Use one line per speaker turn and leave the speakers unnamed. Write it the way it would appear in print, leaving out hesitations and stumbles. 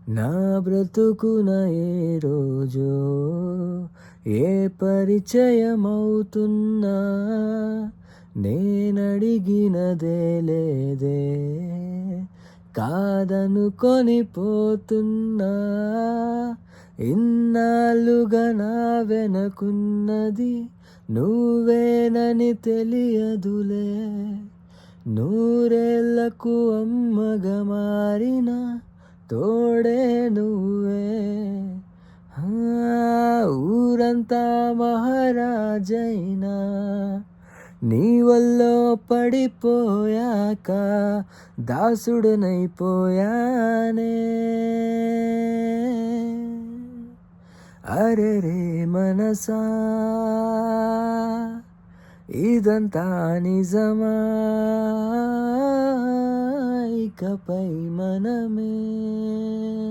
నా బ్రతుకున ఏ రోజో ఏ పరిచయమవుతున్నా నేనడిగినదే లేదే కాదనుకొని పోతున్నా ఇన్నాళ్ళుగా నా వెనకున్నది నువ్వేనని తెలియదులే నూరేళ్లకు అమ్మగా మారిన తోడే నువ్వే ఊరంతా మహారాజైనా నీ వల్లో పడిపోయాక దాసుడనైపోయానే అరెరే మనసా ఇదంతా నిజమా ఇకపై మనమే